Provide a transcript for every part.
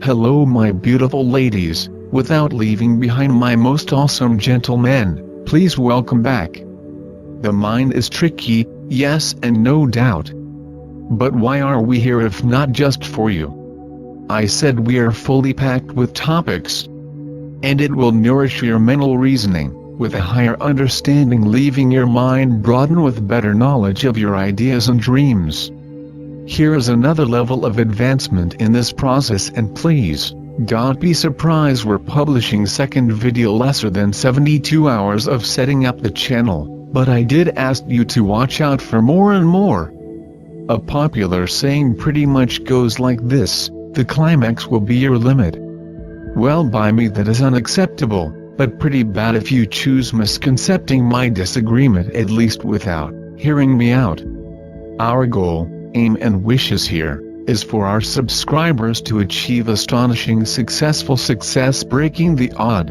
Hello my beautiful ladies, without leaving behind my most awesome gentlemen, please welcome back. The mind is tricky, yes and no doubt. But why are we here if not just for you? I said we are fully packed with topics. And it will nourish your mental reasoning, with a higher understanding, leaving your mind broadened with better knowledge of your ideas and dreams. Here is another level of advancement in this process, and please, don't be surprised we're publishing second video lesser than 72 hours of setting up the channel, but I did ask you to watch out for more and more. A popular saying pretty much goes like this: the climax will be your limit. Well, by me that is unacceptable, but pretty bad if you choose misconcepting my disagreement, at least without hearing me out. Our goal, aim and wishes here, is for our subscribers to achieve astonishing success, breaking the odd.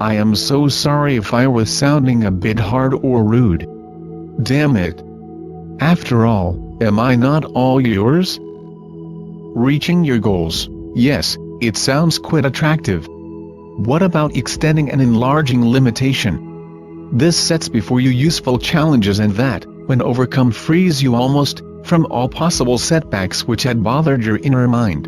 I am so sorry if I was sounding a bit hard or rude. Damn it. After all, am I not all yours? Reaching your goals, yes, it sounds quite attractive. What about extending and enlarging limitation? This sets before you useful challenges, and that, when overcome, frees you almost from all possible setbacks which had bothered your inner mind.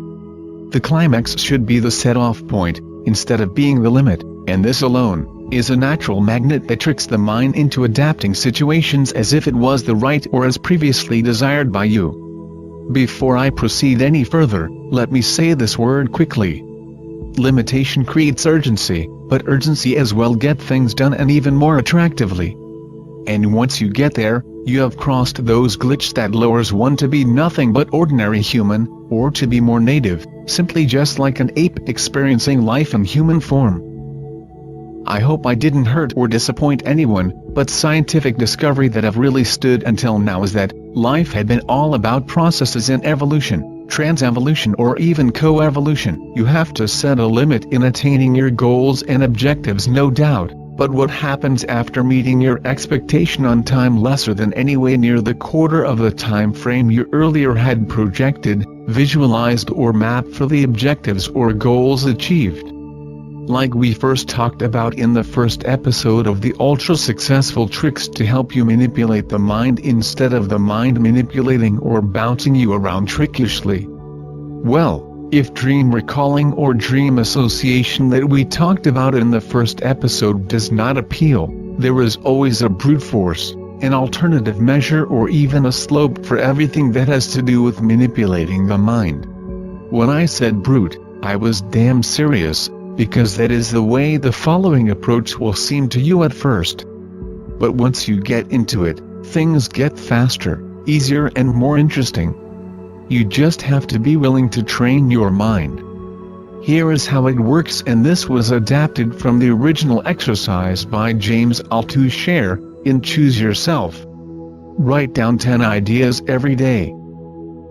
The climax should be the set-off point, instead of being the limit, and this alone is a natural magnet that tricks the mind into adapting situations as if it was the right or as previously desired by you. Before I proceed any further, let me say this word quickly. Limitation creates urgency, but urgency as well gets things done, and even more attractively. And once you get there, you have crossed those glitches that lowers one to be nothing but ordinary human, or to be more native, simply just like an ape experiencing life in human form. I hope I didn't hurt or disappoint anyone, but scientific discovery that have really stood until now is that life had been all about processes in evolution, trans-evolution, or even co-evolution. You have to set a limit in attaining your goals and objectives, no doubt. But what happens after meeting your expectation on time lesser than anywhere near the quarter of the time frame you earlier had projected, visualized, or mapped for the objectives or goals achieved? Like we first talked about in the first episode of the ultra-successful tricks to help you manipulate the mind instead of the mind manipulating or bouncing you around trickishly. Well, if dream recalling or dream association that we talked about in the first episode does not appeal, there is always a brute force, an alternative measure, or even a slope for everything that has to do with manipulating the mind. When I said brute, I was damn serious, because that is the way the following approach will seem to you at first. But once you get into it, things get faster, easier, and more interesting. You just have to be willing to train your mind. Here is how it works, and this was adapted from the original exercise by James Altucher in Choose Yourself. Write down 10 ideas every day.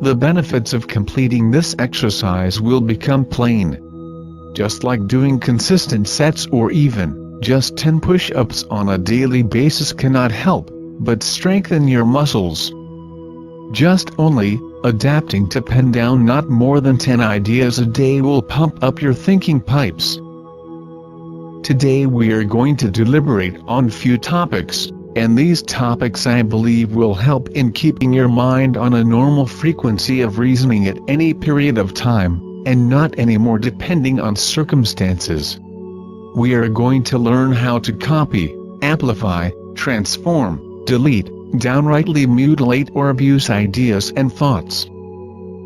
The benefits of completing this exercise will become plain. Just like doing consistent sets or even just 10 push-ups on a daily basis cannot help but strengthen your muscles. Just only adapting to pen down not more than 10 ideas a day will pump up your thinking pipes. Today we are going to deliberate on few topics, and these topics I believe will help in keeping your mind on a normal frequency of reasoning at any period of time, and not anymore depending on circumstances. We are going to learn how to copy, amplify, transform, delete, downrightly mutilate or abuse ideas and thoughts.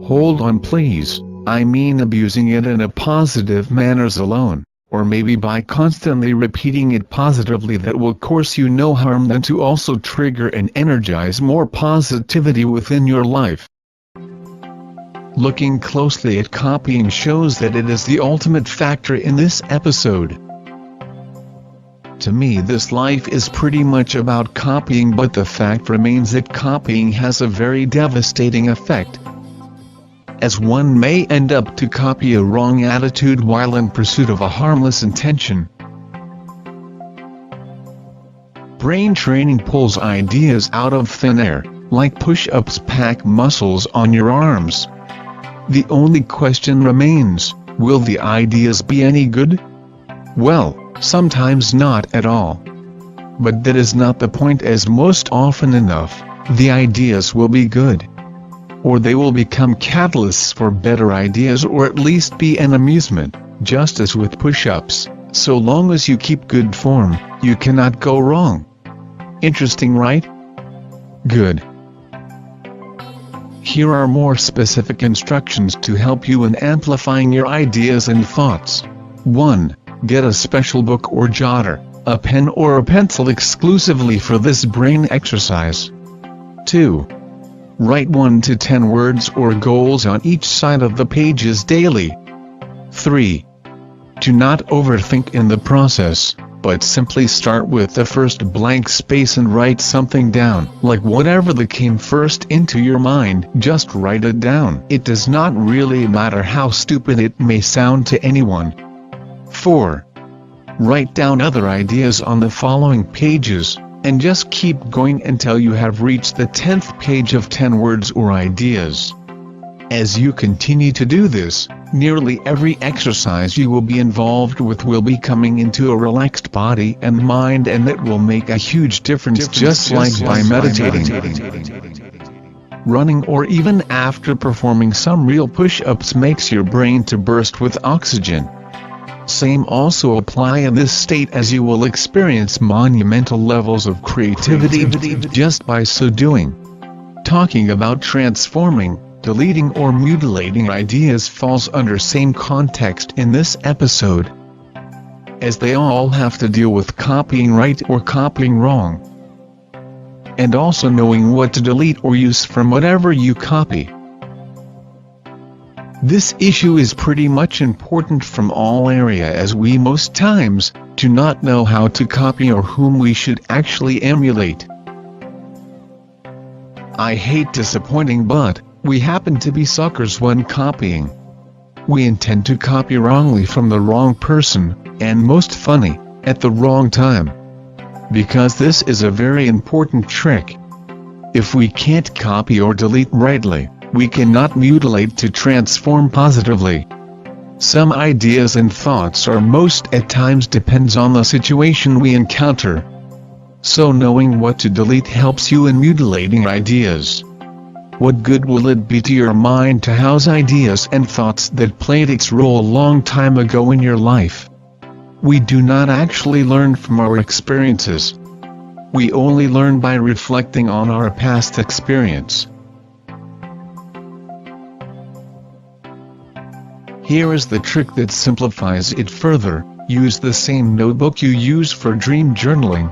Hold on please, I mean abusing it in a positive manners alone, or maybe by constantly repeating it positively that will cause you no harm than to also trigger and energize more positivity within your life. Looking closely at copying shows that it is the ultimate factor in this episode. To me, this life is pretty much about copying, but the fact remains that copying has a very devastating effect, as one may end up to copy a wrong attitude while in pursuit of a harmless intention. Brain training pulls ideas out of thin air, like push-ups pack muscles on your arms. The only question remains, Will the ideas be any good? Well, sometimes not at all. But that is not the point, as most often enough, the ideas will be good. Or they will become catalysts for better ideas, or at least be an amusement, just as with push-ups. So long as you keep good form, you cannot go wrong. Interesting, right? Good. Here are more specific instructions to help you in amplifying your ideas and thoughts. 1. Get a special book or jotter, a pen or a pencil exclusively for this brain exercise. 2. Write 1 to 10 words or goals on each side of the pages daily. 3. Do not overthink in the process, but simply start with the first blank space and write something down. Like whatever that came first into your mind, just write it down. It does not really matter how stupid it may sound to anyone. 4. Write down other ideas on the following pages, and just keep going until you have reached the 10th page of 10 words or ideas. As you continue to do this, nearly every exercise you will be involved with will be coming into a relaxed body and mind, and it will make a huge difference, just like by meditating. Running or even after performing some real push-ups makes your brain to burst with oxygen. Same also apply in this state, as you will experience monumental levels of creativity just by so doing. Talking about transforming, deleting or mutilating ideas falls under same context in this episode, as they all have to deal with copying right or copying wrong, and also knowing what to delete or use from whatever you copy. This issue is pretty much important from all area, as we most times do not know how to copy or whom we should actually emulate. I hate disappointing, but we happen to be suckers when copying. We intend to copy wrongly from the wrong person, and most funny, at the wrong time. Because this is a very important trick. If we can't copy or delete rightly, we cannot mutilate to transform positively. Some ideas and thoughts are most at times depends on the situation we encounter. So knowing what to delete helps you in mutilating ideas. What good will it be to your mind to house ideas and thoughts that played its role a long time ago in your life? We do not actually learn from our experiences. We only learn by reflecting on our past experience. Here is the trick that simplifies it further. Use the same notebook you use for dream journaling.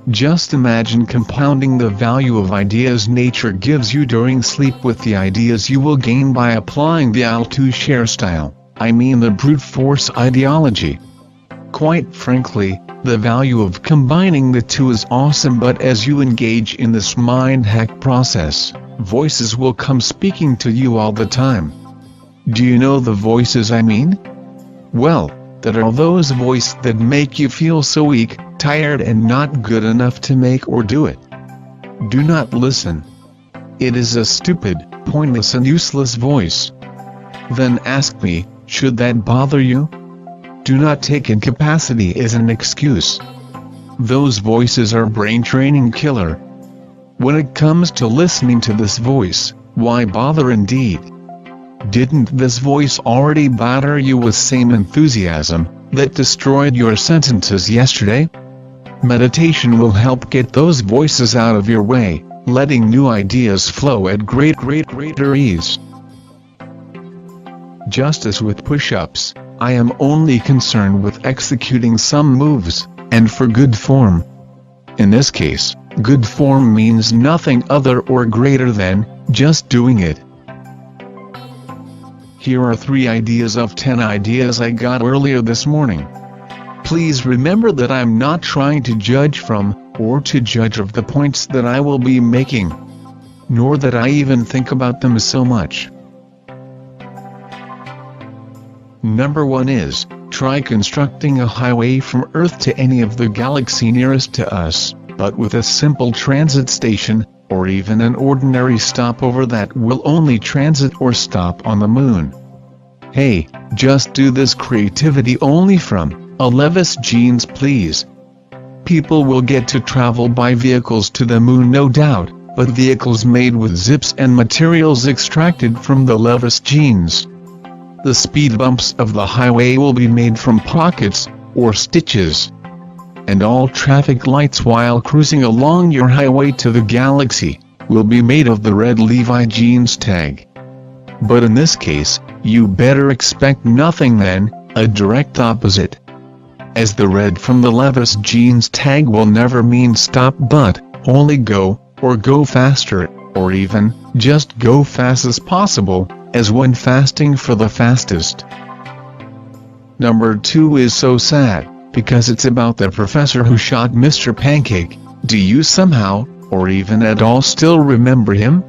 Just imagine compounding the value of ideas nature gives you during sleep with the ideas you will gain by applying the Althusser style, I mean the brute force ideology. Quite frankly, the value of combining the two is awesome, but as you engage in this mind hack process, voices will come speaking to you all the time. Do you know the voices I mean? Well, that are those voices that make you feel so weak, tired and not good enough to make or do it. Do not listen. It is a stupid, pointless and useless voice. Then ask me, should that bother you? Do not take incapacity as an excuse. Those voices are brain training killer. When it comes to listening to this voice, why bother indeed? Didn't this voice already batter you with same enthusiasm that destroyed your sentences yesterday? Meditation will help get those voices out of your way, letting new ideas flow at greater ease. Just as with push-ups, I am only concerned with executing some moves, and for good form. In this case, good form means nothing other or greater than just doing it. Here are 3 ideas of 10 ideas I got earlier this morning. Please remember that I'm not trying to judge from, or to judge of the points that I will be making. Nor that I even think about them so much. Number 1 is, try constructing a highway from Earth to any of the galaxy nearest to us, but with a simple transit station, or even an ordinary stopover that will only transit or stop on the moon. Hey, Just do this creativity only from a Levis jeans, please. People will get to travel by vehicles to the moon, no doubt, but vehicles made with zips and materials extracted from the Levis jeans. The speed bumps of the highway will be made from pockets, or stitches. And all traffic lights while cruising along your highway to the galaxy, will be made of the red Levi jeans tag. But in this case, you better expect nothing than a direct opposite. As the red from the Levis jeans tag will never mean stop but only go, or go faster, or even just go fast as possible, as when fasting for the fastest. Number 2 is so sad, because it's about the professor who shot Mr. Pancake. Do you somehow, or even at all, still remember him?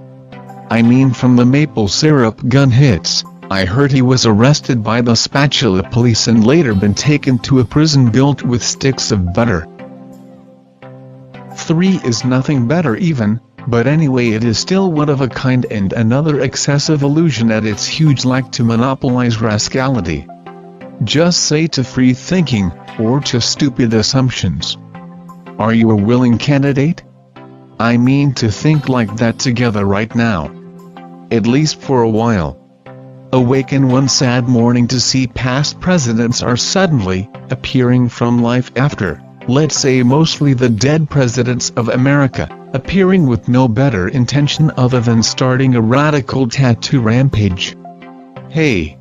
I mean, from the maple syrup gun hits, I heard he was arrested by the spatula police and later been taken to a prison built with sticks of butter. 3 is nothing better even, but anyway it is still one of a kind and another excessive illusion at its huge lack to monopolize rascality. Just say to free thinking, or to stupid assumptions. Are you a willing candidate? I mean to think like that together right now. At least for a while. Awaken one sad morning to see past presidents are suddenly appearing from life after, let's say mostly the dead presidents of America, appearing with no better intention other than starting a radical tattoo rampage. Hey!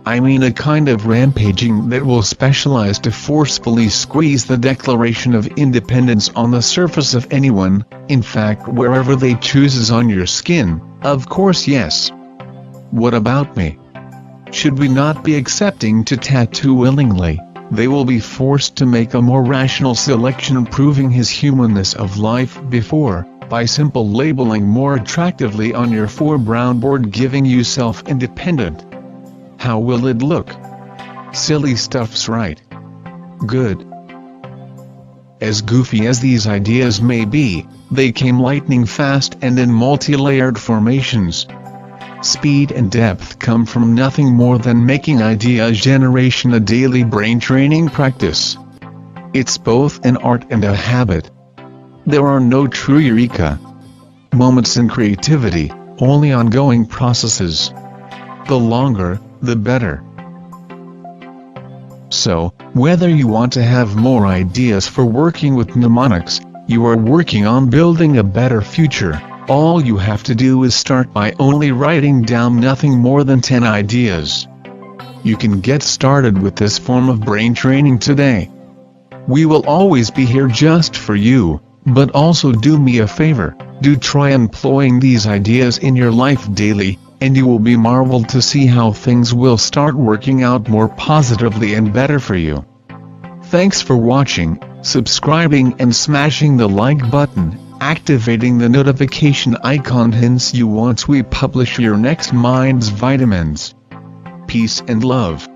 I mean a kind of rampaging that will specialize to forcefully squeeze the Declaration of Independence on the surface of anyone, in fact wherever they chooses on your skin, of course yes. What about me? Should we not be accepting to tattoo willingly? They will be forced to make a more rational selection proving his humanness of life before, by simple labeling more attractively on your foreground board giving you self-independent. How will it look? Silly stuff's right. Good. As goofy as these ideas may be, they came lightning fast and in multi-layered formations. Speed and depth come from nothing more than making idea generation a daily brain training practice. It's both an art and a habit. There are no true eureka moments in creativity, only ongoing processes. The longer, the better. So, whether you want to have more ideas for working with mnemonics, you are working on building a better future, all you have to do is start by only writing down nothing more than 10 ideas. You can get started with this form of brain training today. We will always be here just for you, but also do me a favor, do try employing these ideas in your life daily, and you will be marveled to see how things will start working out more positively and better for you. Thanks for watching, subscribing and smashing the like button, activating the notification icon hints you once we publish your next Mind's Vitamins. Peace and love.